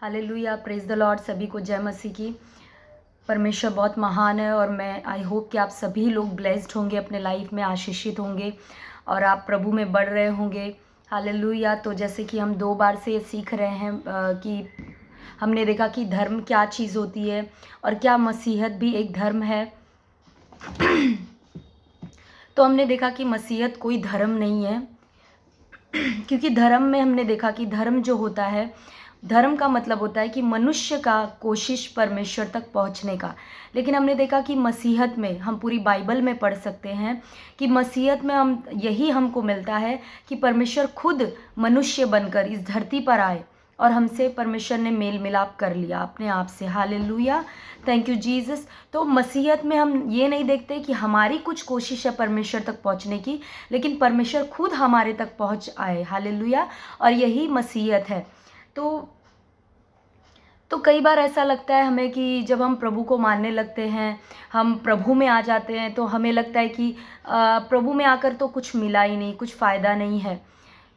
Hallelujah, praise the Lord. सभी को जय मसीह की। परमेश्वर बहुत महान है और मैं आई होप कि आप सभी लोग ब्लेस्ड होंगे, अपने लाइफ में आशीषित होंगे और आप प्रभु में बढ़ रहे होंगे। हालेलुया। तो जैसे कि हम 2 बार से ये सीख रहे हैं कि हमने देखा कि धर्म क्या चीज़ होती है और क्या मसीहत भी एक धर्म है। तो हमने देखा कि मसीहत कोई धर्म नहीं है, क्योंकि धर्म में हमने देखा कि धर्म जो होता है, धर्म का मतलब होता है कि मनुष्य का कोशिश परमेश्वर तक पहुंचने का। लेकिन हमने देखा कि मसीहत में, हम पूरी बाइबल में पढ़ सकते हैं कि मसीहत में हम यही हमको मिलता है कि परमेश्वर खुद मनुष्य बनकर इस धरती पर आए और हमसे परमेश्वर ने मेल मिलाप कर लिया अपने आप से। Hallelujah, thank you Jesus. तो मसीहत में हम ये नहीं देखते कि हमारी कुछ कोशिश है परमेश्वर तक पहुंचने की, लेकिन परमेश्वर खुद हमारे तक पहुंच आए। हालेलुया, और यही मसीहत है। तो कई बार ऐसा लगता है हमें कि जब हम प्रभु को मानने लगते हैं, हम प्रभु में आ जाते हैं, तो हमें लगता है कि प्रभु में आकर तो कुछ मिला ही नहीं, कुछ फ़ायदा नहीं है।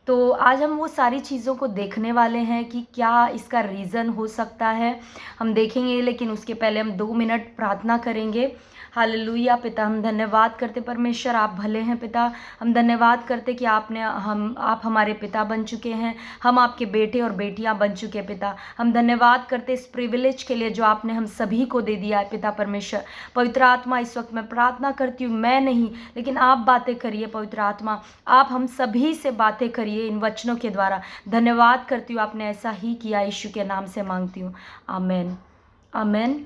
तो आज हम वो सारी चीज़ों को देखने वाले हैं कि क्या इसका रीज़न हो सकता है, हम देखेंगे। लेकिन उसके पहले हम 2 मिनट प्रार्थना करेंगे। हालेलुया। पिता, हम धन्यवाद करते परमेश्वर, आप भले हैं पिता। हम धन्यवाद करते कि आप हमारे पिता बन चुके हैं, हम आपके बेटे और बेटियां बन चुके हैं पिता। हम धन्यवाद करते इस प्रिविलेज के लिए जो आपने हम सभी को दे दिया है पिता परमेश्वर। पवित्र आत्मा, इस वक्त मैं प्रार्थना करती हूँ, मैं नहीं लेकिन आप बातें करिए पवित्र आत्मा, आप हम सभी से बातें करिए इन वचनों के द्वारा। धन्यवाद करती हूँ, आपने ऐसा ही किया, यीशु के नाम से मांगती हूँ, आमेन आमेन।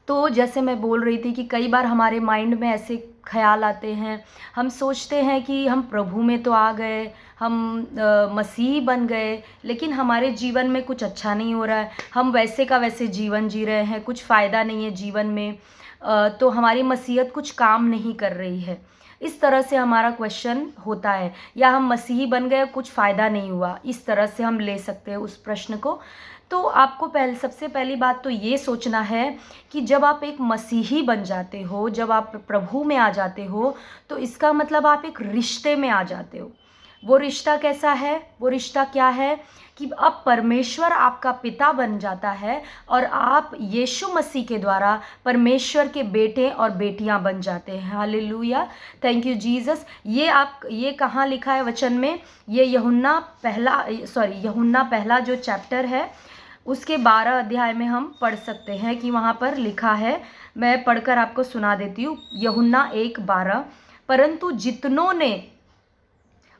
तो जैसे मैं बोल रही थी कि कई बार हमारे माइंड में ऐसे ख्याल आते हैं, हम सोचते हैं कि हम प्रभु में तो आ गए, हम मसीह बन गए, लेकिन हमारे जीवन में कुछ अच्छा नहीं हो रहा है, हम वैसे का वैसे जीवन जी रहे हैं, कुछ फ़ायदा नहीं है जीवन में। तो हमारी मसीहत कुछ काम नहीं कर रही है, इस तरह से हमारा क्वेश्चन होता है। या हम मसीही बन गए, कुछ फ़ायदा नहीं हुआ, इस तरह से हम ले सकते हैं उस प्रश्न को। तो आपको सबसे पहली बात तो ये सोचना है कि जब आप एक मसीही बन जाते हो, जब आप प्रभु में आ जाते हो, तो इसका मतलब आप एक रिश्ते में आ जाते हो। वो रिश्ता कैसा है, वो रिश्ता क्या है कि अब परमेश्वर आपका पिता बन जाता है और आप यीशु मसीह के द्वारा परमेश्वर के बेटे और बेटियां बन जाते हैं। Hallelujah, thank you Jesus. ये कहाँ लिखा है वचन में? ये यूहन्ना पहला जो चैप्टर है उसके 12 अध्याय में हम पढ़ सकते हैं कि वहाँ पर लिखा है, मैं पढ़कर आपको सुना देती हूँ। यूहन्ना 1:12, परंतु जितनों ने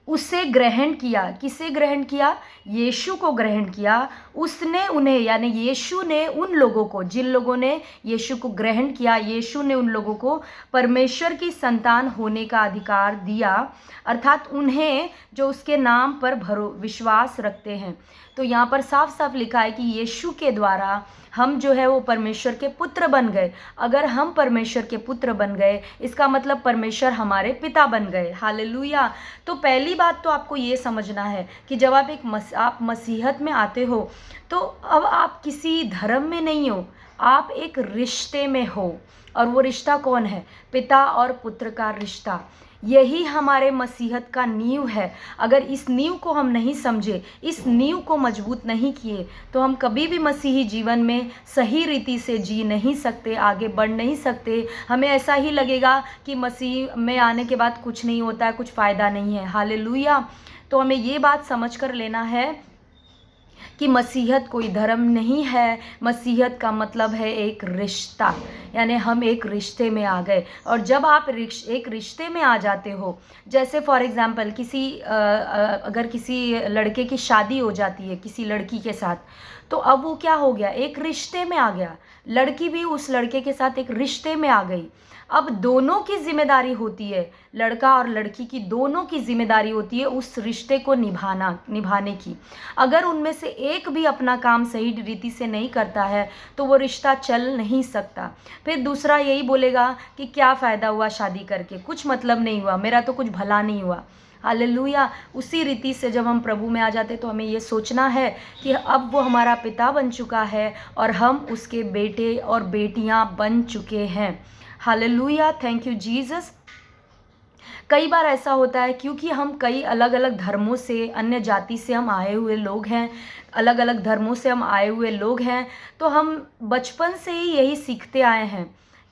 उसे ग्रहण किया, किसे ग्रहण किया? यीशु को ग्रहण किया। उसने उन्हें, यानी यीशु ने उन लोगों को, जिन लोगों ने यीशु को ग्रहण किया, यीशु ने उन लोगों को परमेश्वर की संतान होने का अधिकार दिया, अर्थात उन्हें जो उसके नाम पर विश्वास रखते हैं। तो यहाँ पर साफ साफ लिखा है कि यीशु के द्वारा हम जो है वो परमेश्वर के पुत्र बन गए। अगर हम परमेश्वर के पुत्र बन गए, इसका मतलब परमेश्वर हमारे पिता बन गए। हालेलुया। तो पहली बात तो आपको ये समझना है कि जब आप मसीहत में आते हो, तो अब आप किसी धर्म में नहीं हो, आप एक रिश्ते में हो। और वो रिश्ता कौन है? पिता और पुत्र का रिश्ता। यही हमारे मसीहत का नींव है। अगर इस नींव को हम नहीं समझे, इस नींव को मजबूत नहीं किए, तो हम कभी भी मसीही जीवन में सही रीति से जी नहीं सकते, आगे बढ़ नहीं सकते। हमें ऐसा ही लगेगा कि मसीह में आने के बाद कुछ नहीं होता है, कुछ फ़ायदा नहीं है। हालेलुया। तो हमें ये बात समझ कर लेना है कि मसीहत कोई धर्म नहीं है। मसीहत का मतलब है एक रिश्ता, यानी हम एक रिश्ते में आ गए। और जब आप एक रिश्ते में आ जाते हो, जैसे फॉर एग्जांपल अगर किसी लड़के की शादी हो जाती है किसी लड़की के साथ, तो अब वो क्या हो गया? एक रिश्ते में आ गया। लड़की भी उस लड़के के साथ एक रिश्ते में आ गई। अब दोनों की जिम्मेदारी होती है, लड़का और लड़की की दोनों की जिम्मेदारी होती है उस रिश्ते को निभाने की। अगर उनमें से एक भी अपना काम सही रीति से नहीं करता है, तो वो रिश्ता चल नहीं सकता। फिर दूसरा यही बोलेगा कि क्या फ़ायदा हुआ शादी करके, कुछ मतलब नहीं हुआ, मेरा तो कुछ भला नहीं हुआ। हालेलुया। उसी रीति से जब हम प्रभु में आ जाते, तो हमें ये सोचना है कि अब वो हमारा पिता बन चुका है और हम उसके बेटे और बेटियां बन चुके हैं। Hallelujah, thank you Jesus. कई बार ऐसा होता है क्योंकि हम कई अलग अलग धर्मों से, अन्य जाति से हम आए हुए लोग हैं, अलग अलग धर्मों से हम आए हुए लोग हैं, तो हम बचपन से ही यही सीखते आए हैं।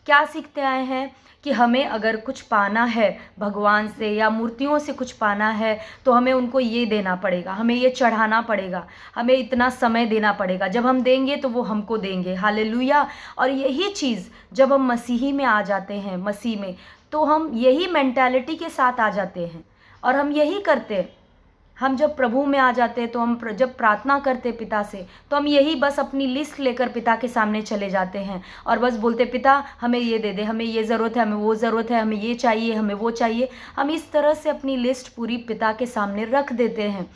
क्या सीखते आए हैं कि हमें अगर कुछ पाना है भगवान से या मूर्तियों से कुछ पाना है तो हमें उनको ये देना पड़ेगा, हमें ये चढ़ाना पड़ेगा, हमें इतना समय देना पड़ेगा, जब हम देंगे तो वो हमको देंगे। हालेलुया। और यही चीज़ जब हम मसीही में आ जाते हैं, मसीह में, तो हम यही मेंटालिटी के साथ आ जाते हैं और हम यही करते हैं। हम जब प्रभु में आ जाते हैं तो हम जब प्रार्थना करते पिता से तो हम यही बस अपनी लिस्ट लेकर पिता के सामने चले जाते हैं और बस बोलते, पिता हमें ये दे दे, हमें ये ज़रूरत है, हमें वो ज़रूरत है, हमें ये चाहिए, हमें वो चाहिए। हम इस तरह से अपनी लिस्ट पूरी पिता के सामने रख देते हैं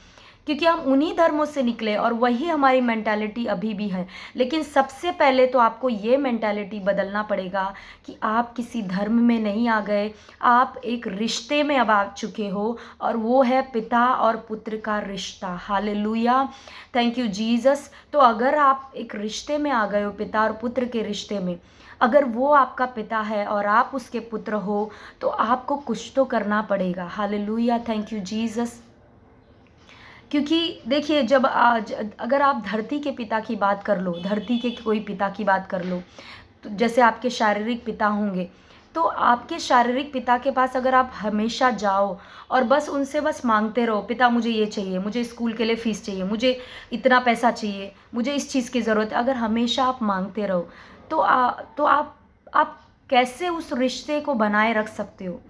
क्योंकि हम उन्हीं धर्मों से निकले और वही हमारी मेंटालिटी अभी भी है। लेकिन सबसे पहले तो आपको ये मेंटालिटी बदलना पड़ेगा कि आप किसी धर्म में नहीं आ गए, आप एक रिश्ते में अब आ चुके हो और वो है पिता और पुत्र का रिश्ता। Hallelujah, thank you Jesus. तो अगर आप एक रिश्ते में आ गए हो, पिता और पुत्र के रिश्ते में, अगर वो आपका पिता है और आप उसके पुत्र हो, तो आपको कुछ तो करना पड़ेगा। Hallelujah, thank you Jesus. क्योंकि देखिए, जब आज अगर आप धरती के पिता की बात कर लो, धरती के कोई पिता की बात कर लो, तो जैसे आपके शारीरिक पिता होंगे, तो आपके शारीरिक पिता के पास अगर आप हमेशा जाओ और बस उनसे बस मांगते रहो, पिता मुझे ये चाहिए, मुझे स्कूल के लिए फ़ीस चाहिए, मुझे इतना पैसा चाहिए, मुझे इस चीज़ की ज़रूरत है, अगर हमेशा आप मांगते रहो तो आप कैसे उस रिश्ते को बनाए रख सकते हो?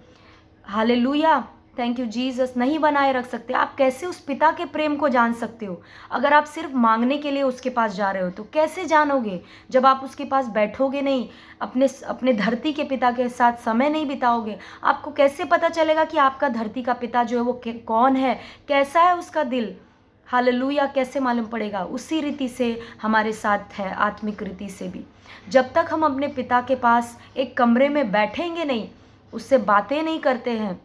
Hallelujah, thank you Jesus. नहीं बनाए रख सकते। आप कैसे उस पिता के प्रेम को जान सकते हो? अगर आप सिर्फ मांगने के लिए उसके पास जा रहे हो तो कैसे जानोगे? जब आप उसके पास बैठोगे नहीं, अपने धरती के पिता के साथ समय नहीं बिताओगे, आपको कैसे पता चलेगा कि आपका धरती का पिता जो है वो कौन है, कैसा है उसका दिल? हालेलुया, कैसे मालूम पड़ेगा? उसी रीति से हमारे साथ है, आत्मिक रीति से भी। जब तक हम अपने पिता के पास एक कमरे में बैठेंगे नहीं, उससे बातें नहीं करते हैं,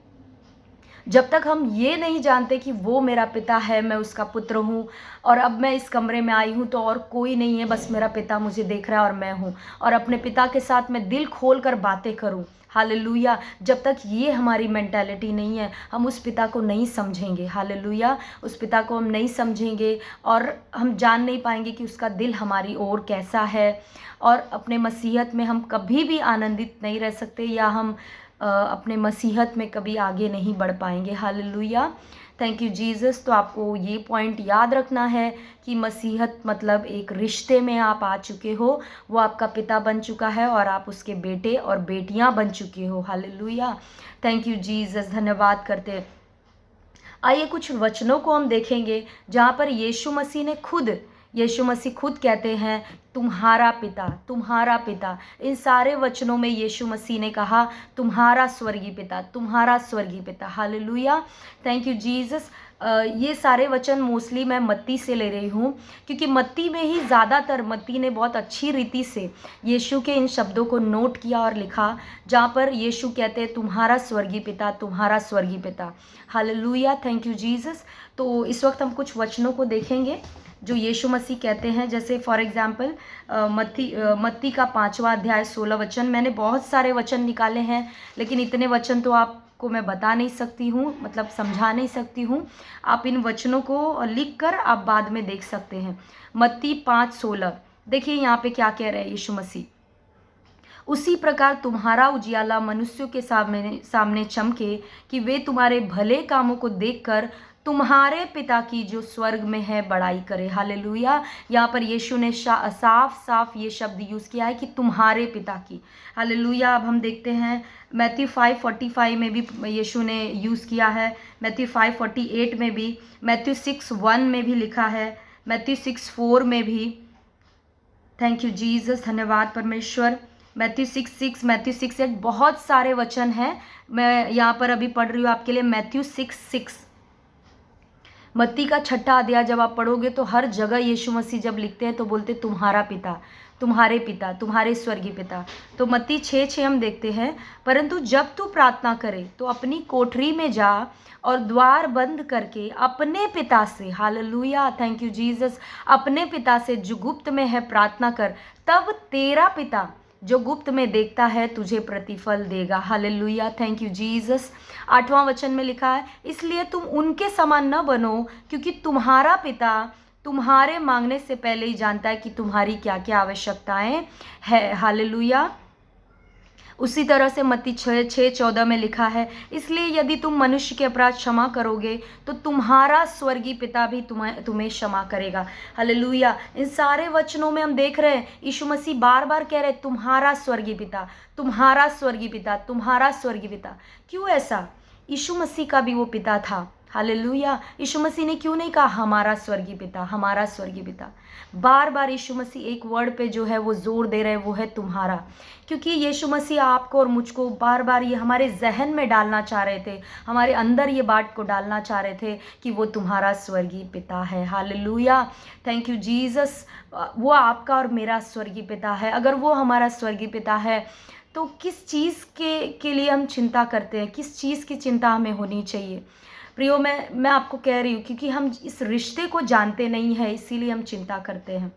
जब तक हम ये नहीं जानते कि वो मेरा पिता है, मैं उसका पुत्र हूँ और अब मैं इस कमरे में आई हूँ तो और कोई नहीं है, बस मेरा पिता मुझे देख रहा है और मैं हूँ, और अपने पिता के साथ मैं दिल खोल कर बातें करूँ। हालेलुया, जब तक ये हमारी मेंटालिटी नहीं है, हम उस पिता को नहीं समझेंगे। हालेलुया, उस पिता को हम नहीं समझेंगे और हम जान नहीं पाएंगे कि उसका दिल हमारी ओर कैसा है। और अपने मसीहत में हम कभी भी आनंदित नहीं रह सकते, या हम अपने मसीहत में कभी आगे नहीं बढ़ पाएंगे। Hallelujah, thank you Jesus. तो आपको ये पॉइंट याद रखना है कि मसीहत मतलब एक रिश्ते में आप आ चुके हो, वो आपका पिता बन चुका है और आप उसके बेटे और बेटियां बन चुके हो। हालेलुया, थैंक यू जीसस, धन्यवाद करते हैं। आइए कुछ वचनों को हम देखेंगे जहाँ पर यीशु मसीह खुद कहते हैं, तुम्हारा पिता, तुम्हारा पिता। इन सारे वचनों में यीशु मसीह ने कहा तुम्हारा स्वर्गीय पिता, तुम्हारा स्वर्गीय पिता। Hallelujah, thank you Jesus. ये सारे वचन मोस्टली मैं मत्ती से ले रही हूँ क्योंकि मत्ती में ही ज़्यादातर, मत्ती ने बहुत अच्छी रीति से यीशु के इन शब्दों को नोट किया और लिखा, जहाँ पर यीशु कहते हैं तुम्हारा स्वर्गीय पिता, तुम्हारा स्वर्गीय पिता। Hallelujah, thank you Jesus. तो इस वक्त हम कुछ वचनों को देखेंगे जो यीशु मसीह कहते हैं। जैसे फॉर एग्जाम्पल मत्ती का 5वां अध्याय 16 वचन। मैंने बहुत सारे वचन निकाले हैं लेकिन इतने वचन तो आपको मैं बता नहीं सकती हूँ, मतलब समझा नहीं सकती हूँ। आप इन वचनों को लिख कर आप बाद में देख सकते हैं। मत्ती 5:16, देखिए यहाँ पे क्या कह रहे हैं यीशु मसीह। उसी प्रकार तुम्हारा उजियाला मनुष्यों के सामने चमके कि वे तुम्हारे भले कामों को देखकर तुम्हारे पिता की जो स्वर्ग में है बड़ाई करे। हालेलुया, यहाँ पर यीशु ने साफ साफ ये शब्द यूज़ किया है कि तुम्हारे पिता की। हालेलुया। अब हम देखते हैं मैथ्यू 5:45 में भी यीशु ने यूज़ किया है, मैथ्यू 5:48 में भी, मैथ्यू 6:1 में भी लिखा है, मैथ्यू 6:4 में भी। थैंक यू जीसस, धन्यवाद परमेश्वर। मैथ्यू 6:6, मैथ्यू 6:8, बहुत सारे वचन हैं। मैं यहाँ पर अभी पढ़ रही हूँ आपके लिए मैथ्यू 6:6। मत्ती का 6वां अध्याय जब आप पढ़ोगे तो हर जगह यीशु मसीह जब लिखते हैं तो बोलते तुम्हारा पिता, तुम्हारे पिता, तुम्हारे स्वर्गीय पिता। तो मत्ती 6:6 हम देखते हैं, परंतु जब तू प्रार्थना करे तो अपनी कोठरी में जा और द्वार बंद करके अपने पिता से, हालेलुया, थैंक यू जीसस, अपने पिता से जो गुप्त में है प्रार्थना कर, तब तेरा पिता जो गुप्त में देखता है तुझे प्रतिफल देगा। Hallelujah, thank you Jesus. 8वां वचन में लिखा है, इसलिए तुम उनके समान न बनो, क्योंकि तुम्हारा पिता तुम्हारे मांगने से पहले ही जानता है कि तुम्हारी क्या क्या आवश्यकताएं है। हालेलुया। उसी तरह से मत्ती 6:14 में लिखा है, इसलिए यदि तुम मनुष्य के अपराध क्षमा करोगे तो तुम्हारा स्वर्गीय पिता भी तुम्हें क्षमा करेगा। हालेलुया। इन सारे वचनों में हम देख रहे हैं यीशु मसीह बार बार कह रहे तुम्हारा स्वर्गीय पिता, तुम्हारा स्वर्गीय पिता, तुम्हारा स्वर्गीय पिता। क्यों ऐसा? यीशु मसीह का भी वो पिता था। हालेलुया। यीशु मसीह ने क्यों नहीं कहा हमारा स्वर्गीय पिता, हमारा स्वर्गीय पिता? बार बार यीशु मसीह एक वर्ड पे जो है वो जोर दे रहे हैं, वो है तुम्हारा। क्योंकि यीशु मसीह आपको और मुझको बार बार ये हमारे जहन में डालना चाह रहे थे, हमारे अंदर ये बात को डालना चाह रहे थे कि वो तुम्हारा स्वर्गीय पिता है। Hallelujah, thank you Jesus. वो आपका और मेरा स्वर्गीय पिता है। अगर वो हमारा स्वर्गीय पिता है तो किस चीज़ के लिए हम चिंता करते हैं? किस चीज़ की चिंता हमें होनी चाहिए? प्रियो, मैं आपको कह रही हूँ क्योंकि हम इस रिश्ते को जानते नहीं हैं, इसीलिए हम चिंता करते हैं।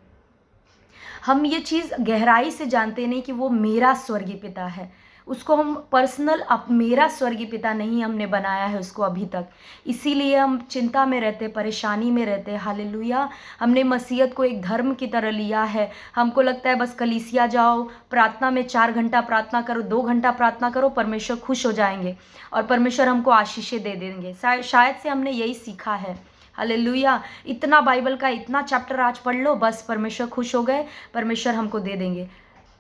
हम ये चीज़ गहराई से जानते नहीं कि वो मेरा स्वर्गीय पिता है। उसको हम पर्सनल अब मेरा स्वर्गीय पिता नहीं हमने बनाया है उसको अभी तक, इसीलिए हम चिंता में रहते, परेशानी में रहते। हालेलुया। हमने मसीहत को एक धर्म की तरह लिया है। हमको लगता है बस कलीसिया जाओ, प्रार्थना में 4 घंटा प्रार्थना करो, 2 घंटा प्रार्थना करो, परमेश्वर खुश हो जाएंगे और परमेश्वर हमको आशीषें दे देंगे। शायद से हमने यही सीखा है। हालेलुया। इतना बाइबल का इतना चैप्टर आज पढ़ लो, बस परमेश्वर खुश हो गए, परमेश्वर हमको दे देंगे।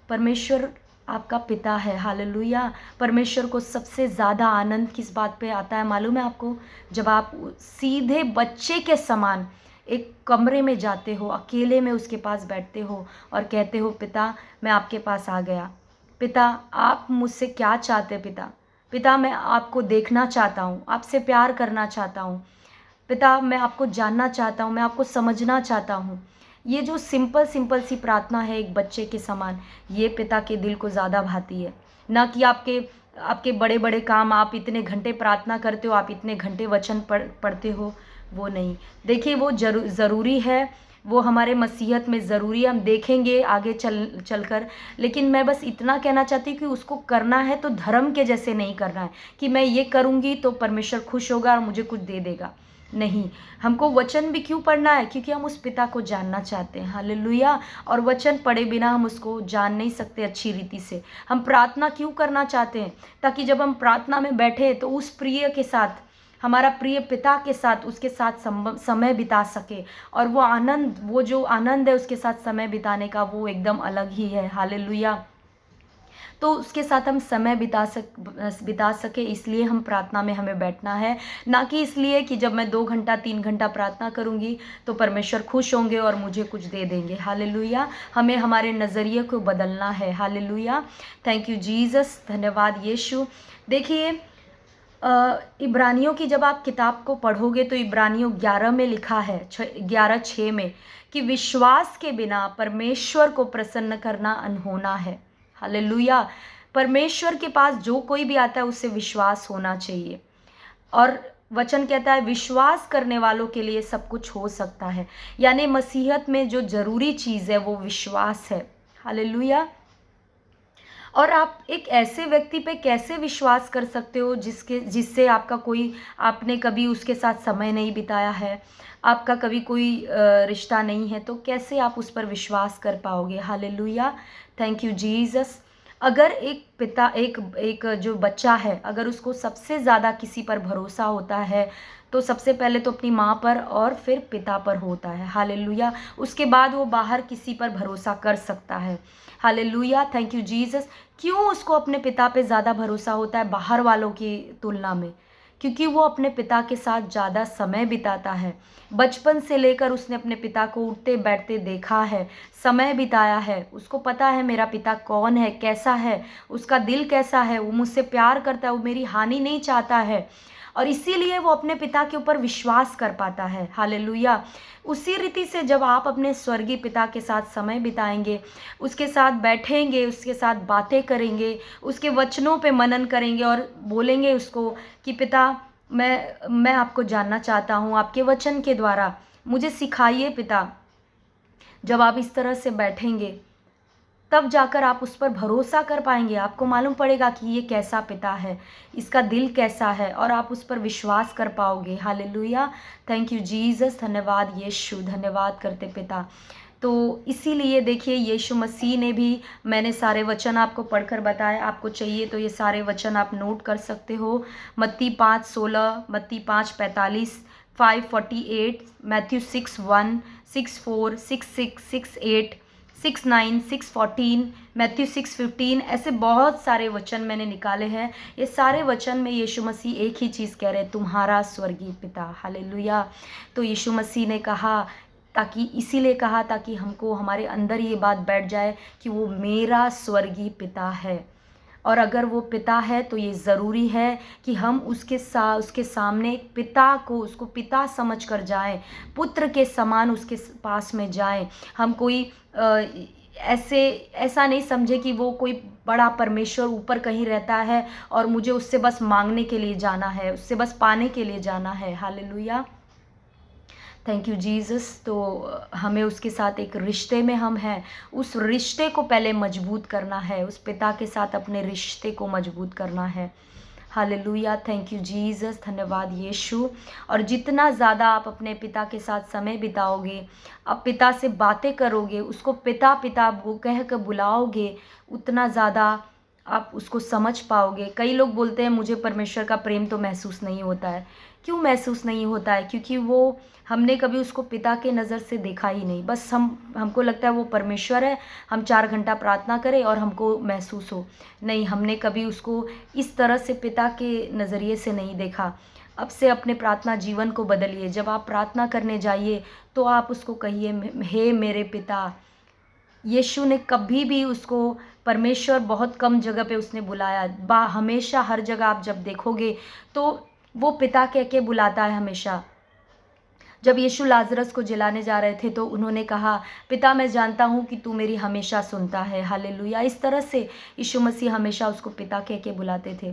परमेश्वर आपका पिता है। हालेलुया। परमेश्वर को सबसे ज़्यादा आनंद किस बात पे आता है मालूम है आपको? जब आप सीधे बच्चे के समान एक कमरे में जाते हो, अकेले में उसके पास बैठते हो और कहते हो, पिता मैं आपके पास आ गया। पिता आप मुझसे क्या चाहते? पिता मैं आपको देखना चाहता हूँ, आपसे प्यार करना चाहता हूँ। पिता मैं आपको जानना चाहता हूँ, मैं आपको समझना चाहता हूँ। ये जो सिंपल सी प्रार्थना है एक बच्चे के समान, ये पिता के दिल को ज़्यादा भाती है। ना कि आपके बड़े बड़े काम, आप इतने घंटे प्रार्थना करते हो, आप इतने घंटे वचन पढ़ते हो, वो नहीं। देखिए वो ज़रूरी है, वो हमारे मसीहत में ज़रूरी है, हम देखेंगे आगे चल कर। लेकिन मैं बस इतना कहना चाहती हूँ कि उसको करना है तो धर्म के जैसे नहीं करना है कि मैं ये करूँगी तो परमेश्वर खुश होगा और मुझे कुछ दे देगा। नहीं, हमको वचन भी क्यों पढ़ना है? क्योंकि हम उस पिता को जानना चाहते हैं। हालेलुया। और वचन पढ़े बिना हम उसको जान नहीं सकते अच्छी रीति से। हम प्रार्थना क्यों करना चाहते हैं? ताकि जब हम प्रार्थना में बैठे तो उस प्रिय के साथ, हमारा प्रिय पिता के साथ, उसके साथ समय बिता सके। और वो आनंद, वो जो आनंद है उसके साथ समय बिताने का, वो एकदम अलग ही है। हालेलुया। तो उसके साथ हम समय बिता सके, इसलिए हम प्रार्थना में हमें बैठना है। ना कि इसलिए कि जब मैं 2 घंटा 3 घंटा प्रार्थना करूँगी तो परमेश्वर खुश होंगे और मुझे कुछ दे देंगे। हालेलुया। हमें हमारे नज़रिए को बदलना है। Hallelujah, thank you Jesus. धन्यवाद यीशु। देखिए इब्रानियों की जब आप किताब को पढ़ोगे तो इब्रानियों 11 में लिखा है, 11:6 में, कि विश्वास के बिना परमेश्वर को प्रसन्न करना अनहोना है। हालेलुया। परमेश्वर के पास जो कोई भी आता है उससे विश्वास होना चाहिए। और वचन कहता है विश्वास करने वालों के लिए सब कुछ हो सकता है। यानी मसीहत में जो ज़रूरी चीज़ है वो विश्वास है। हालेलुया। और आप एक ऐसे व्यक्ति पे कैसे विश्वास कर सकते हो जिससे आपने कभी उसके साथ समय नहीं बिताया है, आपका कभी कोई रिश्ता नहीं है, तो कैसे आप उस पर विश्वास कर पाओगे? Hallelujah, thank you Jesus. अगर एक जो बच्चा है, अगर उसको सबसे ज़्यादा किसी पर भरोसा होता है तो सबसे पहले तो अपनी माँ पर और फिर पिता पर होता है। हालेलुया। उसके बाद वो बाहर किसी पर भरोसा कर सकता है। Hallelujah, thank you Jesus. क्यों उसको अपने पिता पे ज़्यादा भरोसा होता है बाहर वालों की तुलना में? क्योंकि वो अपने पिता के साथ ज़्यादा समय बिताता है। बचपन से लेकर उसने अपने पिता को उठते बैठते देखा है, समय बिताया है। उसको पता है मेरा पिता कौन है, कैसा है, उसका दिल कैसा है, वो मुझसे प्यार करता है, वो मेरी हानि नहीं चाहता है। और इसीलिए वो अपने पिता के ऊपर विश्वास कर पाता है। हालेलुया। उसी रीति से जब आप अपने स्वर्गीय पिता के साथ समय बिताएंगे, उसके साथ बैठेंगे, उसके साथ बातें करेंगे, उसके वचनों पे मनन करेंगे और बोलेंगे उसको कि पिता मैं आपको जानना चाहता हूँ, आपके वचन के द्वारा मुझे सिखाइए पिता। जब आप इस तरह से बैठेंगे तब जाकर आप उस पर भरोसा कर पाएंगे। आपको मालूम पड़ेगा कि ये कैसा पिता है, इसका दिल कैसा है, और आप उस पर विश्वास कर पाओगे। हालेलुया, थैंक यू जीसस, धन्यवाद यीशु, धन्यवाद करते पिता। तो इसीलिए देखिए यीशु मसीह ने भी, मैंने सारे वचन आपको पढ़कर बताए, आपको चाहिए तो ये सारे वचन आप नोट कर सकते हो। मत्ती 5:16, मत्ती 5:45, 5:48, मैथ्यू 6:1, 6:4, 6:6, 6:8, 6:9, 6:14, मैथ्यू 6:15, ऐसे बहुत सारे वचन मैंने निकाले हैं। ये सारे वचन में यीशु मसीह एक ही चीज़ कह रहे हैं, तुम्हारा स्वर्गीय पिता। हालेलुया। तो यीशु मसीह ने कहा, ताकि इसीलिए कहा ताकि हमको हमारे अंदर ये बात बैठ जाए कि वो मेरा स्वर्गीय पिता है। और अगर वो पिता है तो ये ज़रूरी है कि हम उसके सामने पिता को, उसको पिता समझ कर जाएं, पुत्र के समान उसके पास में जाएं। हम कोई ऐसा नहीं समझे कि वो कोई बड़ा परमेश्वर ऊपर कहीं रहता है और मुझे उससे बस मांगने के लिए जाना है, उससे बस पाने के लिए जाना है। Hallelujah, thank you Jesus. तो हमें उसके साथ एक रिश्ते में हम हैं, उस रिश्ते को पहले मजबूत करना है, उस पिता के साथ अपने रिश्ते को मजबूत करना है। हालेलुया, थैंक यू जीसस, धन्यवाद यीशु। और जितना ज़्यादा आप अपने पिता के साथ समय बिताओगे, आप पिता से बातें करोगे, उसको पिता पिता कह कर बुलाओगे, उतना ज़्यादा आप उसको समझ पाओगे। कई लोग बोलते हैं मुझे परमेश्वर का प्रेम तो महसूस नहीं होता है। क्यों महसूस नहीं होता है? क्योंकि वो हमने कभी उसको पिता के नज़र से देखा ही नहीं। बस हमको लगता है वो परमेश्वर है, हम 4 घंटा प्रार्थना करें और हमको महसूस हो। नहीं, हमने कभी उसको इस तरह से पिता के नज़रिए से नहीं देखा। अब से अपने प्रार्थना जीवन को बदलिए। जब आप प्रार्थना करने जाइए तो आप उसको कहिए, हे मेरे पिता। यीशु ने कभी भी उसको परमेश्वर बहुत कम जगह पे उसने बुलाया, हमेशा हर जगह आप जब देखोगे तो वो पिता कह के बुलाता है हमेशा। जब यीशु लाजरस को जिलाने जा रहे थे तो उन्होंने कहा, पिता मैं जानता हूँ कि तू मेरी हमेशा सुनता है। हालेलुया। इस तरह से यीशु मसीह हमेशा उसको पिता कह के बुलाते थे।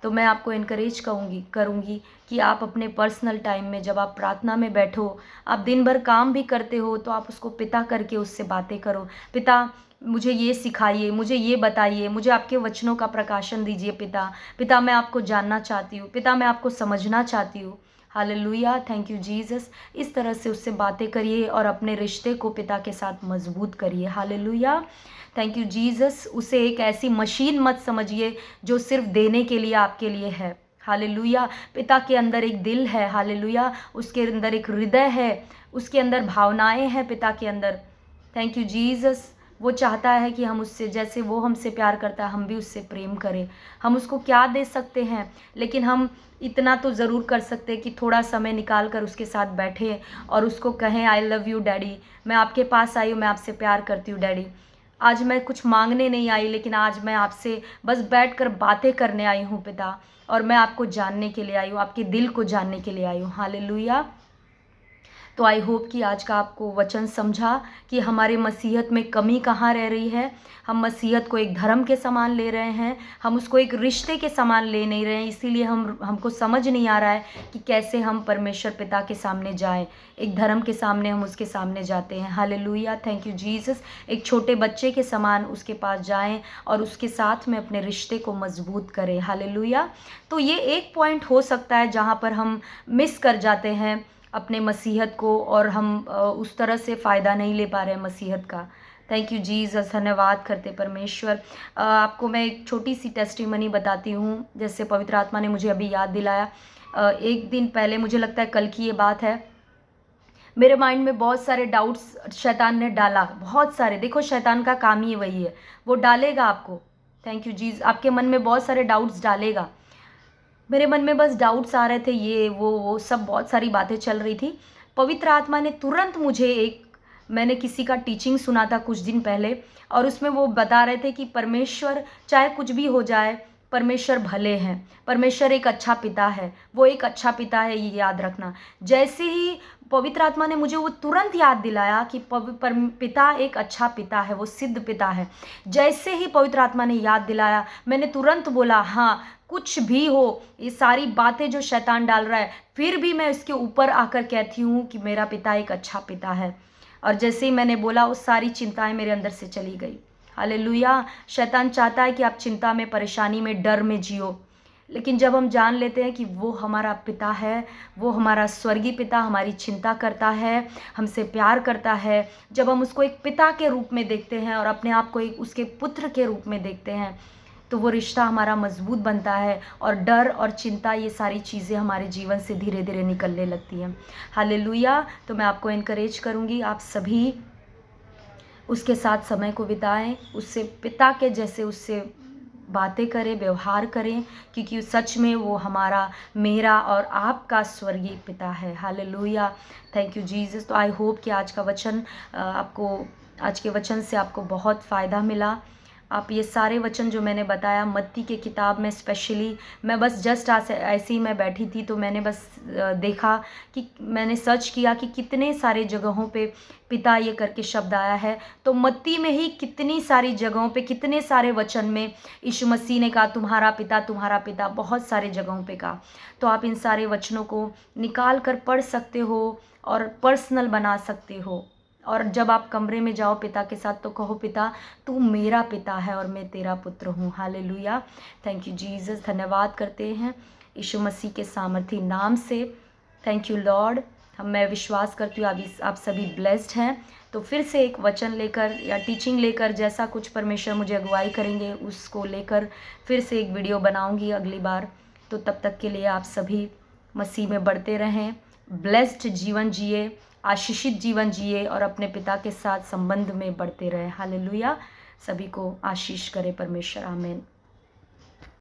तो मैं आपको इनकरेज करूँगी कि आप अपने पर्सनल टाइम में जब आप प्रार्थना में बैठो, आप दिन भर काम भी करते हो, तो आप उसको पिता करके उससे बातें करो। पिता मुझे ये सिखाइए, मुझे ये बताइए, मुझे आपके वचनों का प्रकाशन दीजिए पिता। पिता मैं आपको जानना चाहती हूँ, पिता मैं आपको समझना चाहती हूँ। Hallelujah, thank you Jesus. इस तरह से उससे बातें करिए और अपने रिश्ते को पिता के साथ मजबूत करिए। Hallelujah, thank you Jesus. उसे एक ऐसी मशीन मत समझिए जो सिर्फ देने के लिए आपके लिए है। हालेलुया, पिता के अंदर एक दिल है। हालेलुया, उसके अंदर एक हृदय है, उसके अंदर भावनाएं हैं पिता के अंदर। Thank you Jesus. वो चाहता है कि हम उससे, जैसे वो हमसे प्यार करता है, हम भी उससे प्रेम करें। हम उसको क्या दे सकते हैं, लेकिन हम इतना तो ज़रूर कर सकते हैं कि थोड़ा समय निकाल कर उसके साथ बैठें और उसको कहें, आई लव यू डैडी, मैं आपके पास आई हूँ, मैं आपसे प्यार करती हूँ डैडी। आज मैं कुछ मांगने नहीं आई, लेकिन आज मैं आपसे बस बैठकर बातें करने आई हूँ पिता, और मैं आपको जानने के लिए आई हूँ, आपके दिल को जानने के लिए आई हूँ। हालेलुया। तो आई होप कि आज का आपको वचन समझा कि हमारे मसीहत में कमी कहाँ रह रही है। हम मसीहत को एक धर्म के समान ले रहे हैं, हम उसको एक रिश्ते के समान ले नहीं रहे हैं। इसीलिए हमको समझ नहीं आ रहा है कि कैसे हम परमेश्वर पिता के सामने जाएं। एक धर्म के सामने हम उसके सामने जाते हैं। Hallelujah, thank you Jesus. एक छोटे बच्चे के समान उसके पास जाएं और उसके साथ में अपने रिश्ते को मजबूत करें। हालेलुया। तो ये एक पॉइंट हो सकता है जहाँ पर हम मिस कर जाते हैं अपने मसीहत को, और हम उस तरह से फ़ायदा नहीं ले पा रहे हैं मसीहत का। थैंक यू जीसस, धन्यवाद करते परमेश्वर। आपको मैं एक छोटी सी टेस्टिमनी बताती हूँ, जैसे पवित्र आत्मा ने मुझे अभी याद दिलाया। एक दिन पहले, मुझे लगता है कल की ये बात है, मेरे माइंड में बहुत सारे डाउट्स शैतान ने डाला, बहुत सारे। देखो शैतान का काम ही वही है, वो डालेगा आपको। Thank you Jesus. आपके मन में बहुत सारे डाउट्स डालेगा। मेरे मन में बस डाउट्स आ रहे थे, ये वो सब बहुत सारी बातें चल रही थी। पवित्र आत्मा ने तुरंत मुझे मैंने किसी का टीचिंग सुना था कुछ दिन पहले, और उसमें वो बता रहे थे कि परमेश्वर चाहे कुछ भी हो जाए, परमेश्वर भले हैं, परमेश्वर एक अच्छा पिता है, वो एक अच्छा पिता है, ये याद रखना। जैसे ही पवित्र आत्मा ने मुझे वो तुरंत याद दिलाया कि पिता एक अच्छा पिता है, वो सिद्ध पिता है। जैसे ही पवित्र आत्मा ने याद दिलाया, मैंने तुरंत बोला, हाँ कुछ भी हो, ये सारी बातें जो शैतान डाल रहा है, फिर भी मैं इसके ऊपर आकर कहती हूँ कि मेरा पिता एक अच्छा पिता है। और जैसे ही मैंने बोला, वो सारी चिंताएं मेरे अंदर से चली गई। हालेलुया। शैतान चाहता है कि आप चिंता में, परेशानी में, डर में जियो, लेकिन जब हम जान लेते हैं कि वो हमारा पिता है, वो हमारा स्वर्गीय पिता हमारी चिंता करता है, हमसे प्यार करता है, जब हम उसको एक पिता के रूप में देखते हैं और अपने आप को एक उसके पुत्र के रूप में देखते हैं, तो वो रिश्ता हमारा मजबूत बनता है और डर और चिंता, ये सारी चीज़ें हमारे जीवन से धीरे धीरे निकलने लगती हैं। हालेलुया। तो मैं आपको इनकरेज करूँगी, आप सभी उसके साथ समय को बिताएं, उससे पिता के जैसे उससे बातें करें, व्यवहार करें, क्योंकि सच में वो हमारा, मेरा और आपका स्वर्गीय पिता है। हालेलुया। Thank you Jesus. तो आई होप कि आज के वचन से आपको बहुत फ़ायदा मिला। आप ये सारे वचन जो मैंने बताया मत्ती के किताब में, स्पेशली मैं बस जस्ट ऐसे ही मैं बैठी थी तो मैंने बस देखा कि मैंने सर्च किया कि कितने सारे जगहों पे पिता ये करके शब्द आया है। तो मत्ती में ही कितनी सारी जगहों पे, कितने सारे वचन में यीशु मसीह ने कहा तुम्हारा पिता, बहुत सारे जगहों पे कहा। तो आप इन सारे वचनों को निकाल कर पढ़ सकते हो और पर्सनल बना सकते हो। और जब आप कमरे में जाओ पिता के साथ तो कहो, पिता तू मेरा पिता है और मैं तेरा पुत्र हूँ। हालेलुया। Thank you Jesus. धन्यवाद करते हैं यीशु मसीह के सामर्थी नाम से। Thank you Lord. मैं विश्वास करती हूँ आप सभी ब्लेस्ड हैं। तो फिर से एक वचन लेकर या टीचिंग लेकर, जैसा कुछ परमेश्वर मुझे अगुवाई करेंगे उसको लेकर फिर से एक वीडियो बनाऊंगी अगली बार। तो तब तक के लिए आप सभी मसीह में बढ़ते रहें, ब्लेस्ड जीवन जिए, आशीषित जीवन जिए और अपने पिता के साथ संबंध में बढ़ते रहे। हालेलुया। सभी को आशीष करे परमेश्वर। आमीन।